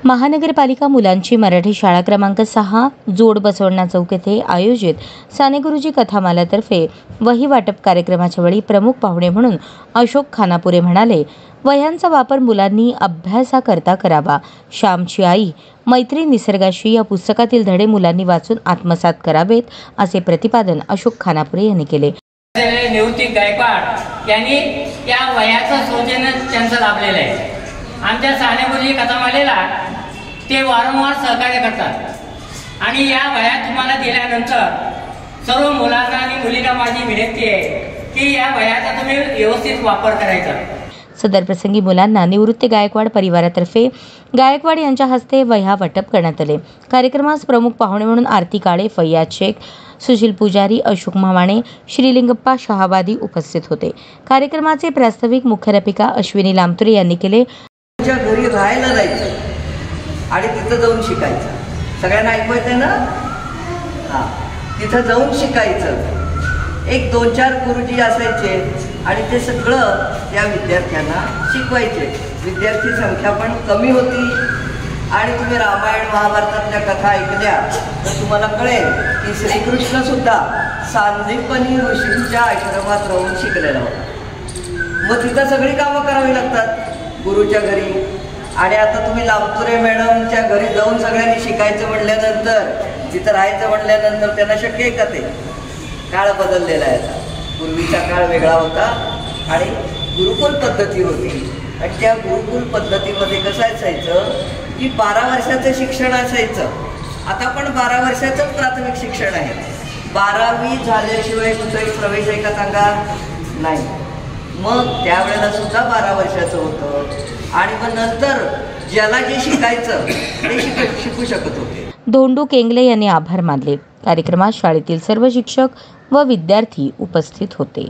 महानगरपालिका मुलांची मराठी शाळा क्रमांक 6 जोड बसवण्णा चौक येथे आयोजित साने गुरुजी कथामालातर्फे वही वाटप कार्यक्रमाच्या वेळी प्रमुख पाहुणे म्हणून अशोक खानापुरे म्हणाले, वह्यांचा वापर मुलांनी अभ्यासाकरता करावा. श्यामची आई, मैत्री निसर्गाशी या पुस्तकातील धडे मुलांनी वाचून आत्मसात करावेत, असे प्रतिपादन अशोक खानापुरे यांनी केले. निवृत्ती गायकवाड यांनी या वह्याचं सौजन्य त्यांचं लाभलेलं आहे. आमच्या साने गुरुजी कथामालेला ते वारंवार सहकार्य करतात आणि या वह्या तुम्हाला दिल्यानंतर सर्व मुलांना आणि मुलींना माझी विनंती आहे की या वह्याचा तुम्ही व्यवस्थित वापर करायचा. सदर प्रसंगी मुलांना निवृत्ती गायकवाड परिवारातर्फे गायकवाड यांच्या हस्ते वह्या वाटप करण्यात आले. कार्यक्रमास प्रमुख पाहुणे म्हणून आरती काळे, फैयाज शेख, सुशील पुजारी, अशोक मावाणे, श्रीलिंगप्पा शहाबादी उपस्थित होते. कार्यक्रमाचे प्रास्ताविक मुख्याध्यापिका अश्विनी लामतुरे यांनी केले. घरी राहायला जायचं आणि तिथं जाऊन शिकायचं. सगळ्यांना ऐकवायचं ना? हां, तिथं जाऊन शिकायचं. एक 2-4 गुरुजी असायचे आणि ते सगळं त्या विद्यार्थ्यांना शिकवायचे. विद्यार्थी संख्या पण कमी होती आणि तुम्ही रामायण महाभारतातल्या कथा ऐकल्या तर तुम्हाला कळेल की श्रीकृष्ण सुद्धा सांदीपनी ऋषींच्या आश्रमात राहून शिकलेला होता. मग तिथं सगळी कामं करावी लागतात गुरुच्या घरी. आणि आता तुम्ही लामतुरे मॅडमच्या घरी जाऊन सगळ्यांनी शिकायचं म्हणल्यानंतर, तिथं राहायचं म्हणल्यानंतर त्यांना शक्य आहे का? ते काळ बदललेला आहे. पूर्वीचा काळ वेगळा होता आणि गुरुकुल पद्धती होती. आणि त्या गुरुकुल पद्धतीमध्ये कसं असायचं की 12 वर्षाचं शिक्षण असायचं. आता पण 12 वर्षाचंच प्राथमिक शिक्षण आहे. 12वी झाल्याशिवाय कुठेही प्रवेश आहे का सांगा? नाही. मग त्यावेळेला सुद्धा 12 वर्षाचं होतं आणि मग नंतर ज्याला जे शिकायचं ते शिकू शकत होते. धोंडू केंगले यांनी आभार मानले. कार्यक्रमात शाळेतील सर्व शिक्षक व विद्यार्थी उपस्थित होते.